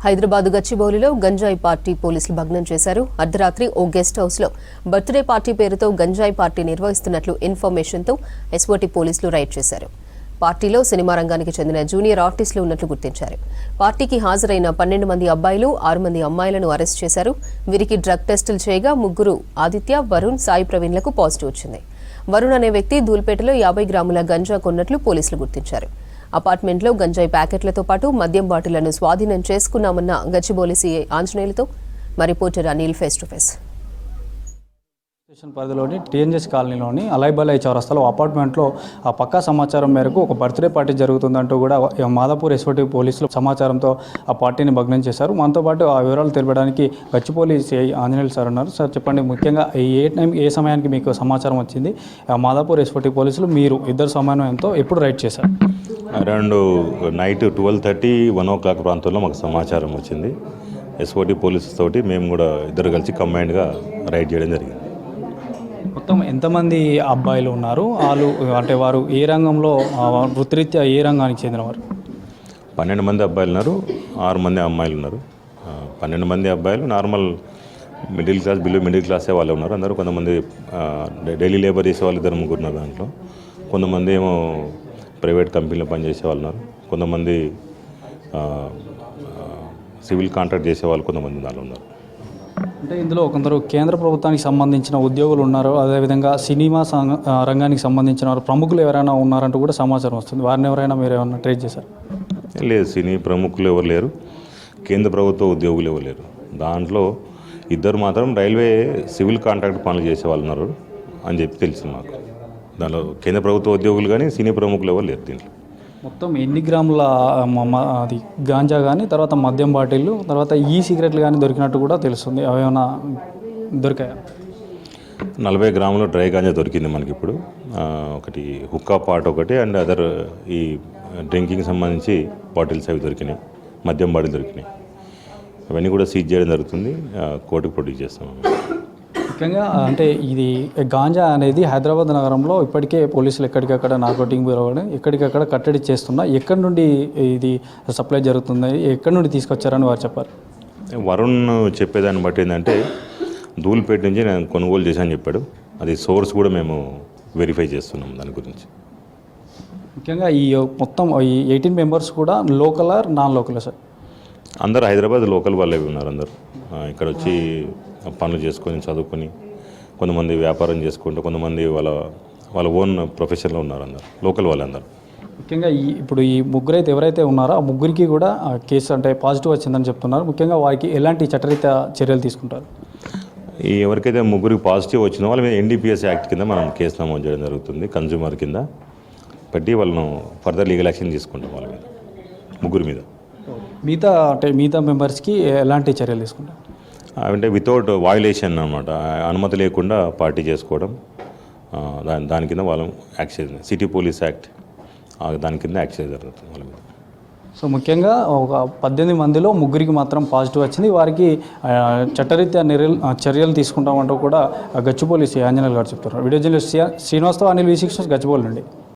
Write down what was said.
హైదరాబాద్ గచ్చిబౌలిలో గంజాయి పార్టీ పోలీసులు భగ్నం చేశారు. అర్ధరాత్రి ఓ గెస్ట్ హౌస్ లో బర్త్డే పార్టీ పేరుతో గంజాయి పార్టీ నిర్వహిస్తున్నట్లు ఇన్ఫర్మేషన్తో ఎస్ఓటీ పోలీసులు రైడ్ చేశారు. పార్టీలో సినిమా రంగానికి చెందిన జూనియర్ ఆర్టిస్టులు ఉన్నట్లు గుర్తించారు. పార్టీకి హాజరైన 12 మంది అబ్బాయిలు 6 మంది అమ్మాయిలను అరెస్ట్ చేశారు. వీరికి డ్రగ్ టెస్టులు చేయగా ముగ్గురు ఆదిత్య, వరుణ్, సాయి ప్రవీణ్లకు పాజిటివ్ వచ్చింది. వరుణ్ అనే వ్యక్తి ధూల్పేటలో 50 గ్రాముల గంజా కొన్నట్లు పోలీసులు గుర్తించారు. అపార్ట్మెంట్లో గంజాయి ప్యాకెట్లతో పాటు మద్యం బాటిళ్లను స్వాధీనం చేసుకున్నామన్న గచ్చిబౌలి సీఐ ఆంజనేయులతో మా reporter Anil face to face. Station పరిధిలోని టీఎన్జెస్ కాలనీలోని అలైబలై చౌరస్తాలో అపార్ట్మెంట్లో ఆ పక్కా సమాచారం మేరకు ఒక బర్త్డే పార్టీ జరుగుతుందంటూ కూడా మాదాపూర్ ఎస్ఓటీ పోలీసులు సమాచారంతో ఆ పార్టీని భగ్నం చేశారు. మనతో పాటు ఆ వివరాలు తెలిపడానికి గచ్చిబౌలి సిఐ ఆంజనేయులు సార్ ఉన్నారు. సార్ చెప్పండి, ముఖ్యంగా ఏ సమయానికి మీకు సమాచారం వచ్చింది? మాదాపూర్ ఎస్ఓటీ పోలీసులు మీరు ఇద్దరు సమన్వయంతో ఎప్పుడు రైడ్ చేశారు? అరౌండ్ నైట్ 12:30, 1 o'clock ప్రాంతంలో మాకు సమాచారం వచ్చింది. ఎస్ఓటీ పోలీసు తోటి మేము కూడా ఇద్దరు కలిసి కంబైన్డ్గా రైడ్ చేయడం జరిగింది. మొత్తం ఎంతమంది అబ్బాయిలు ఉన్నారు? వాళ్ళు అంటే వారు ఏ రంగంలో వృత్తిరీత్యా ఏ రంగానికి చెందినవారు? 12 మంది అబ్బాయిలు ఉన్నారు, 6 మంది అమ్మాయిలు ఉన్నారు. 12 మంది అబ్బాయిలు normal middle class, below middle క్లాసే వాళ్ళు ఉన్నారు అందరూ. కొంతమంది డైలీ లేబర్ చేసే వాళ్ళు 2-3 ఉన్నారు దాంట్లో. కొంతమంది ఏమో ప్రైవేట్ కంపెనీలో పనిచేసే వాళ్ళు ఉన్నారు. కొంతమంది సివిల్ కాంట్రాక్ట్ చేసే వాళ్ళు కొంతమంది దాంట్లో ఉన్నారు. అంటే ఇందులో కొందరు కేంద్ర ప్రభుత్వానికి సంబంధించిన ఉద్యోగులు ఉన్నారు, అదేవిధంగా సినిమా రంగానికి సంబంధించిన వారు ప్రముఖులు ఎవరైనా ఉన్నారంటూ కూడా సమాచారం వస్తుంది. వారిని ఎవరైనా మీరు ఏమైనా ట్రేస్ చేశారు? లేదు, సినీ ప్రముఖులు ఎవరు లేరు, కేంద్ర ప్రభుత్వ ఉద్యోగులు ఎవరు లేరు. దాంట్లో ఇద్దరు మాత్రం రైల్వే సివిల్ కాంట్రాక్ట్ పనులు చేసే వాళ్ళు ఉన్నారు అని చెప్పి తెలిసింది మాకు. దానిలో కేంద్ర ప్రభుత్వ ఉద్యోగులు కానీ సినీ ప్రముఖులు ఎవరు లేరు. దీంట్లో మొత్తం ఎన్ని గ్రాముల అది గాంజా కానీ, తర్వాత మద్యం బాటిళ్ళు, తర్వాత సిగరెట్లు కానీ దొరికినట్టు కూడా తెలుస్తుంది. అవేమైనా దొరికాయా? 40 గ్రాములు డ్రై గాంజా దొరికింది మనకి ఇప్పుడు. ఒకటి హుక్కా పాట్ ఒకటి అండ్ అదర్ ఈ డ్రింకింగ్ సంబంధించి బాటిల్స్ అవి దొరికినాయి, మద్యం బాటిల్ దొరికినాయి. అవన్నీ కూడా సీజ్ చేయడం జరుగుతుంది, కోర్టుకు ప్రొడ్యూస్ చేస్తాం. ముఖ్యంగా అంటే ఇది గాంజా అనేది హైదరాబాద్ నగరంలో ఇప్పటికే పోలీసులు ఎక్కడికక్కడ నార్కోటింగ్ బ్యూరో ఎక్కడికక్కడ కట్టడి చేస్తున్నా. ఎక్కడి నుండి ఇది సప్లై జరుగుతుంది, ఎక్కడి నుండి తీసుకొచ్చారని వారు చెప్పారు? వరుణ్ చెప్పేదాన్ని బట్టి ఏంటంటే ధూల్పేట నుంచి నేను కొనుగోలు చేశానని చెప్పాడు. అది సోర్స్ కూడా మేము వెరిఫై చేస్తున్నాం దాని గురించి. ముఖ్యంగా ఈ మొత్తం ఈ 18 మెంబర్స్ కూడా local are non local sir? అందరూ హైదరాబాద్ లోకల్ వాళ్ళే ఉన్నారు. అందరూ ఇక్కడ వచ్చి పనులు చేసుకొని చదువుకొని, కొంతమంది వ్యాపారం చేసుకుంటూ, కొంతమంది వాళ్ళ ఓన్ ప్రొఫెషన్లో ఉన్నారు. అందరు లోకల్ వాళ్ళే అందరు. ముఖ్యంగా ఇప్పుడు ఈ ముగ్గురు అయితే ఎవరైతే ఉన్నారో ఆ ముగ్గురికి కూడా కేసు అంటే పాజిటివ్ వచ్చిందని చెప్తున్నారు. ముఖ్యంగా వారికి ఎలాంటి చట్టరీత్యా చర్యలు తీసుకుంటారు? ఎవరికైతే ముగ్గురికి పాజిటివ్ వచ్చిందో వాళ్ళ మీద ఎన్డీపీఎస్ యాక్ట్ కింద మనం కేసు నమోదు చేయడం జరుగుతుంది. కన్జ్యూమర్ కింద పెట్టి వాళ్ళను ఫర్దర్ లీగల్ యాక్షన్ తీసుకుంటాం వాళ్ళ మీద, ముగ్గురు మీద. మిగతా మెంబర్స్కి ఎలాంటి చర్యలు తీసుకుంటారు? అంటే వితౌట్ వయలేషన్ అన్నమాట, అనుమతి లేకుండా పార్టీ చేసుకోవడం, దాని కింద వాళ్ళం యాక్షన్, సిటీ పోలీస్ యాక్ట్ దాని కింద యాక్షన్ జరుగుతుంది వాళ్ళ మీద. సో ముఖ్యంగా ఒక 18 మందిలో ముగ్గురికి మాత్రం పాజిటివ్ వచ్చింది. వారికి చట్టరీత్యా చర్యలు తీసుకుంటామంటూ కూడా గచ్చిబౌలి ఆంజనేయులు గారు చెప్తున్నారు. వీడియో జర్నలిస్ట్ శ్రీనివాస్తో అనిల్ V6 గచ్చిబౌలి నుండి.